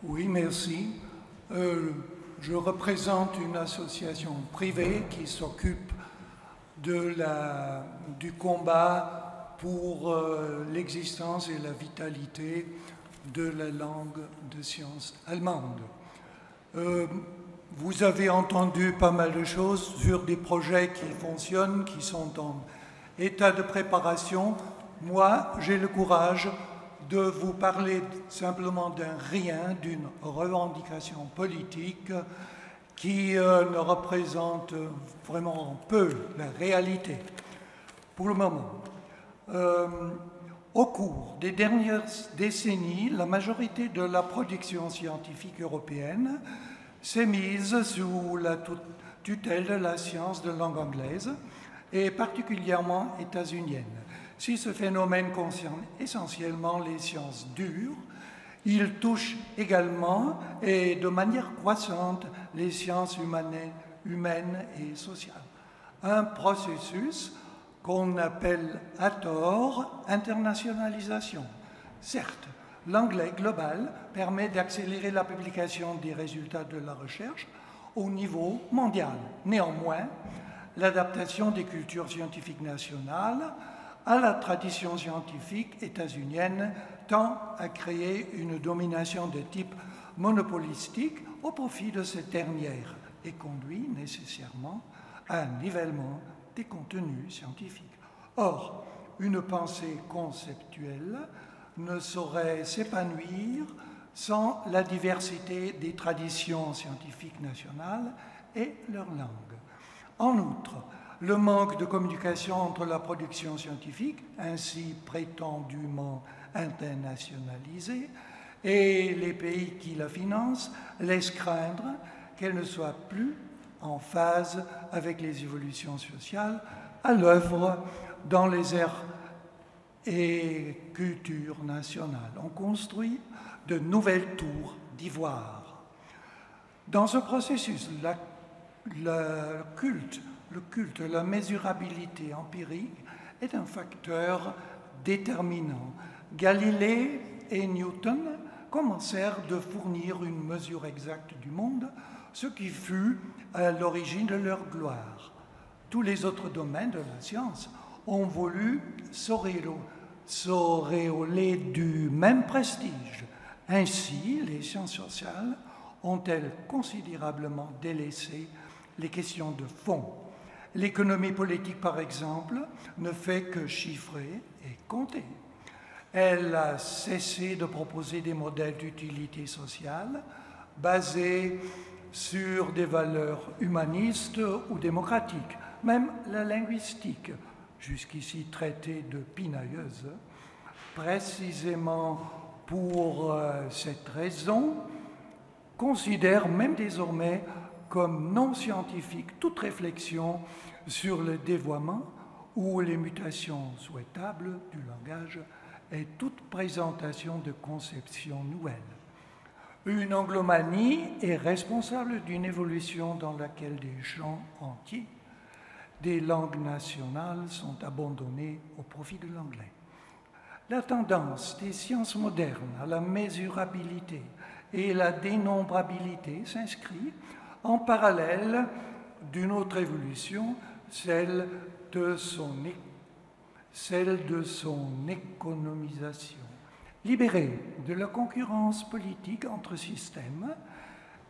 Oui, merci. Je représente une association privée qui s'occupe du combat pour l'existence et la vitalité de la langue de science allemande. Vous avez entendu pas mal de choses sur des projets qui fonctionnent, qui sont en état de préparation. Moi, j'ai le courage de vous parler simplement d'un rien, d'une revendication politique qui ne représente vraiment peu la réalité pour le moment. Au cours des dernières décennies, la majorité de la production scientifique européenne s'est mise sous la tutelle de la science de langue anglaise et particulièrement états-unienne. Si ce phénomène concerne essentiellement les sciences dures, il touche également et de manière croissante les sciences humaines et sociales. Un processus qu'on appelle à tort internationalisation. Certes, l'anglais global permet d'accélérer la publication des résultats de la recherche au niveau mondial. Néanmoins, l'adaptation des cultures scientifiques nationales à la tradition scientifique états-unienne tend à créer une domination de type monopolistique au profit de cette dernière et conduit nécessairement à un nivellement des contenus scientifiques. Or, une pensée conceptuelle ne saurait s'épanouir sans la diversité des traditions scientifiques nationales et leur langue. En outre, le manque de communication entre la production scientifique, ainsi prétendument internationalisée, et les pays qui la financent laisse craindre qu'elle ne soit plus en phase avec les évolutions sociales à l'œuvre dans les aires et cultures nationales. On construit de nouvelles tours d'ivoire. Dans ce processus, le culte, la mesurabilité empirique est un facteur déterminant. Galilée et Newton commencèrent de fournir une mesure exacte du monde, ce qui fut à l'origine de leur gloire. Tous les autres domaines de la science ont voulu s'auréoler du même prestige. Ainsi, les sciences sociales ont-elles considérablement délaissé les questions de fond. L'économie politique, par exemple, ne fait que chiffrer et compter. Elle a cessé de proposer des modèles d'utilité sociale basés sur des valeurs humanistes ou démocratiques. Même la linguistique, jusqu'ici traitée de pinailleuse, précisément pour cette raison, considère même désormais comme non scientifique toute réflexion sur le dévoiement ou les mutations souhaitables du langage et toute présentation de conceptions nouvelles. Une anglomanie est responsable d'une évolution dans laquelle des champs entiers des langues nationales sont abandonnés au profit de l'anglais. La tendance des sciences modernes à la mesurabilité et la dénombrabilité s'inscrit en parallèle d'une autre évolution, celle de son économisation. Libérée de la concurrence politique entre systèmes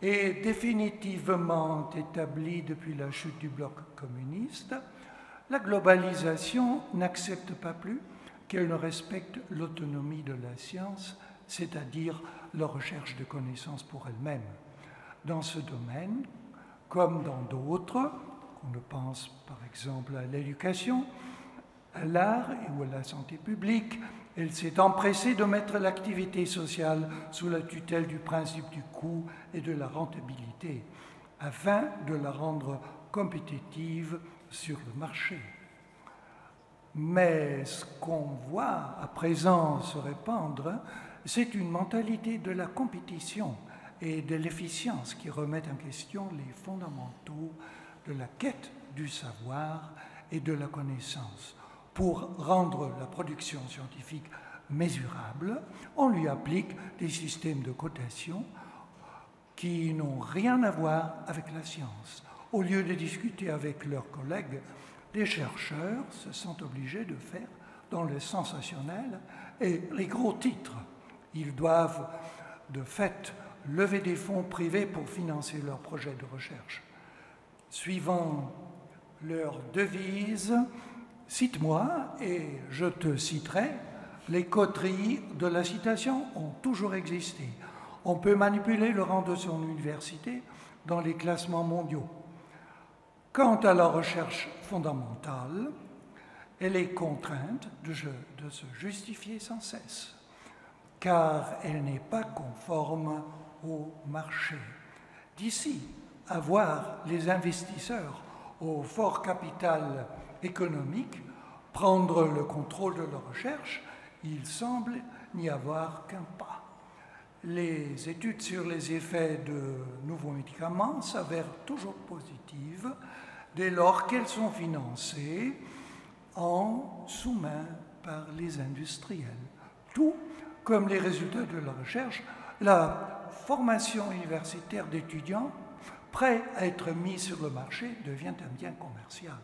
et définitivement établie depuis la chute du bloc communiste, la globalisation n'accepte pas plus qu'elle ne respecte l'autonomie de la science, c'est-à-dire la recherche de connaissances pour elle-même. Dans ce domaine, comme dans d'autres, on pense par exemple à l'éducation, à l'art ou à la santé publique, elle s'est empressée de mettre l'activité sociale sous la tutelle du principe du coût et de la rentabilité, afin de la rendre compétitive sur le marché. Mais ce qu'on voit à présent se répandre, c'est une mentalité de la compétition et de l'efficience qui remettent en question les fondamentaux de la quête du savoir et de la connaissance. Pour rendre la production scientifique mesurable, on lui applique des systèmes de cotation qui n'ont rien à voir avec la science. Au lieu de discuter avec leurs collègues, les chercheurs se sentent obligés de faire dans le sensationnel et les gros titres. Ils doivent, de fait, lever des fonds privés pour financer leurs projets de recherche. Suivant leur devise, cite-moi et je te citerai, les coteries de la citation ont toujours existé. On peut manipuler le rang de son université dans les classements mondiaux. Quant à la recherche fondamentale, elle est contrainte de se justifier sans cesse, car elle n'est pas conforme au marché. D'ici à voir les investisseurs au fort capital économique prendre le contrôle de la recherche, il semble n'y avoir qu'un pas. Les études sur les effets de nouveaux médicaments s'avèrent toujours positives dès lors qu'elles sont financées en sous-main par les industriels. Tout comme les résultats de la recherche, la formation universitaire d'étudiants prêts à être mis sur le marché devient un bien commercial.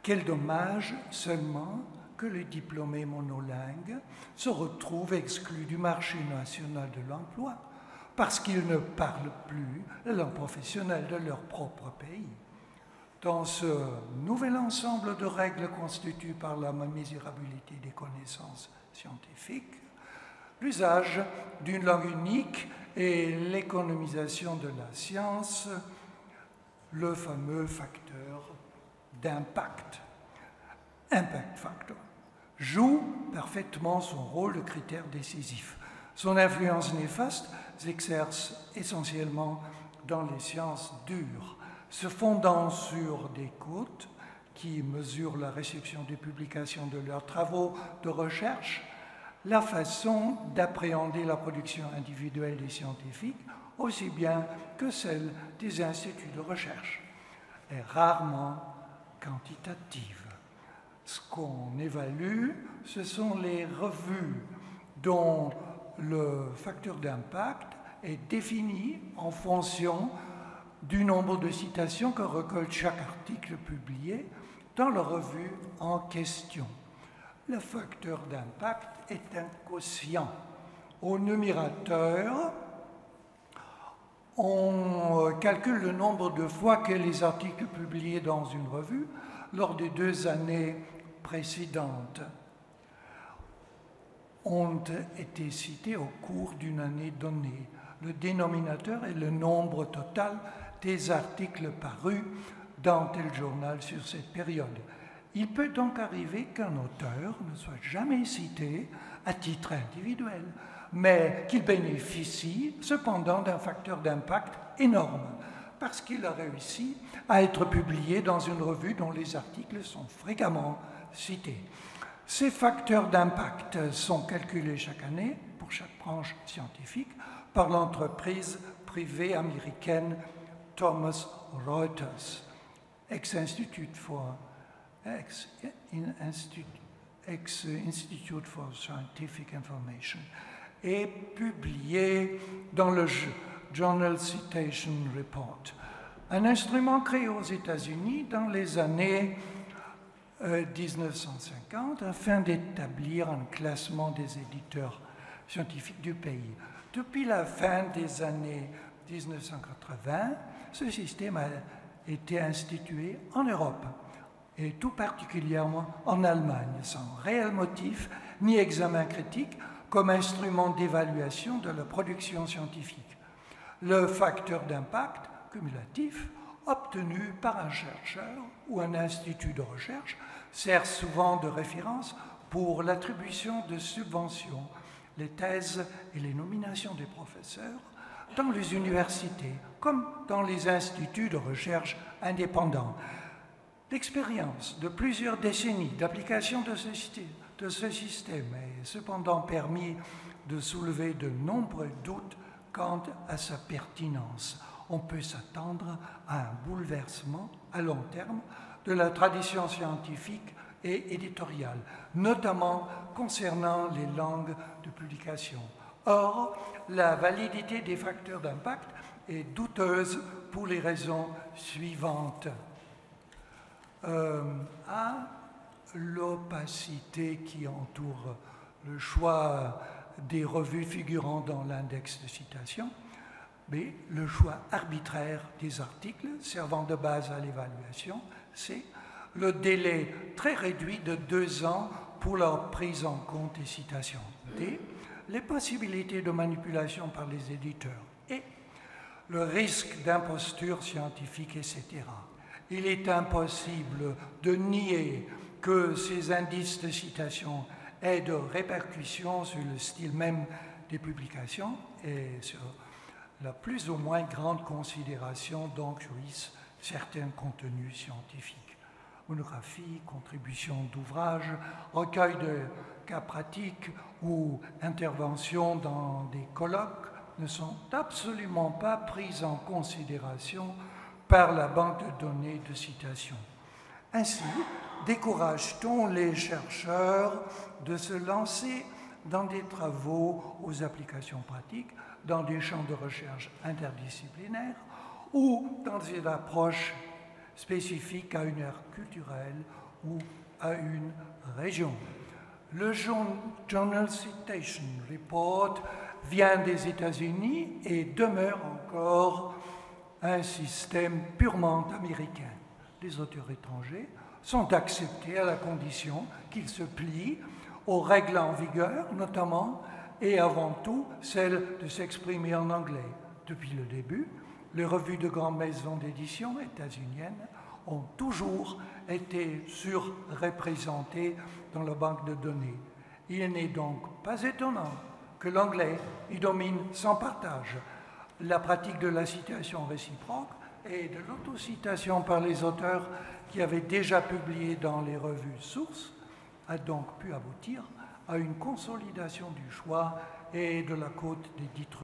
Quel dommage seulement que les diplômés monolingues se retrouvent exclus du marché national de l'emploi parce qu'ils ne parlent plus la langue professionnelle de leur propre pays. Dans ce nouvel ensemble de règles constitué par la mesurabilité des connaissances scientifiques, l'usage d'une langue unique et l'économisation de la science, le fameux facteur d'impact, impact factor, joue parfaitement son rôle de critère décisif. Son influence néfaste s'exerce essentiellement dans les sciences dures, se fondant sur des cotes qui mesurent la réception des publications de leurs travaux de recherche, la façon d'appréhender la production individuelle des scientifiques, aussi bien que celle des instituts de recherche, est rarement quantitative. Ce qu'on évalue, ce sont les revues dont le facteur d'impact est défini en fonction du nombre de citations que recueille chaque article publié dans la revue en question. Le facteur d'impact est un quotient. Au numérateur, on calcule le nombre de fois que les articles publiés dans une revue lors des 2 années précédentes ont été cités au cours d'une année donnée. Le dénominateur est le nombre total des articles parus dans tel journal sur cette période. Il peut donc arriver qu'un auteur ne soit jamais cité à titre individuel, mais qu'il bénéficie cependant d'un facteur d'impact énorme, parce qu'il a réussi à être publié dans une revue dont les articles sont fréquemment cités. Ces facteurs d'impact sont calculés chaque année, pour chaque branche scientifique, par l'entreprise privée américaine Thomson Reuters, ex-Institute for Scientific Information, et publié dans le Journal Citation Report, un instrument créé aux États-Unis dans les années 1950 afin d'établir un classement des éditeurs scientifiques du pays. Depuis la fin des années 1980, ce système a été institué en Europe, et tout particulièrement en Allemagne, sans réel motif ni examen critique, comme instrument d'évaluation de la production scientifique. Le facteur d'impact cumulatif obtenu par un chercheur ou un institut de recherche sert souvent de référence pour l'attribution de subventions, les thèses et les nominations des professeurs dans les universités comme dans les instituts de recherche indépendants. L'expérience de plusieurs décennies d'application de ce système a cependant permis de soulever de nombreux doutes quant à sa pertinence. On peut s'attendre à un bouleversement à long terme de la tradition scientifique et éditoriales, notamment concernant les langues de publication. Or, la validité des facteurs d'impact est douteuse pour les raisons suivantes. A, l'opacité qui entoure le choix des revues figurant dans l'index de citation. B, le choix arbitraire des articles servant de base à l'évaluation. C, le délai très réduit de 2 ans pour leur prise en compte des citations. D, les possibilités de manipulation par les éditeurs. Et le risque d'imposture scientifique, etc. Il est impossible de nier que ces indices de citation aient de répercussions sur le style même des publications et sur la plus ou moins grande considération dont jouissent certains contenus scientifiques. Monographies, contributions d'ouvrages, recueils de cas pratiques ou interventions dans des colloques ne sont absolument pas prises en considération par la banque de données de citation. Ainsi, décourage-t-on les chercheurs de se lancer dans des travaux aux applications pratiques, dans des champs de recherche interdisciplinaires ou dans des approches spécifiques à une aire culturelle ou à une région. Le Journal Citation Report vient des États-Unis et demeure encore un système purement américain. Les auteurs étrangers sont acceptés à la condition qu'ils se plient aux règles en vigueur, notamment et avant tout celle de s'exprimer en anglais. Depuis le début, les revues de grandes maisons d'édition états-uniennes ont toujours été surreprésentées dans la banque de données. Il n'est donc pas étonnant que l'anglais y domine sans partage. La pratique de la citation réciproque et de l'autocitation par les auteurs qui avaient déjà publié dans les revues sources a donc pu aboutir à une consolidation du choix et de la cote des dites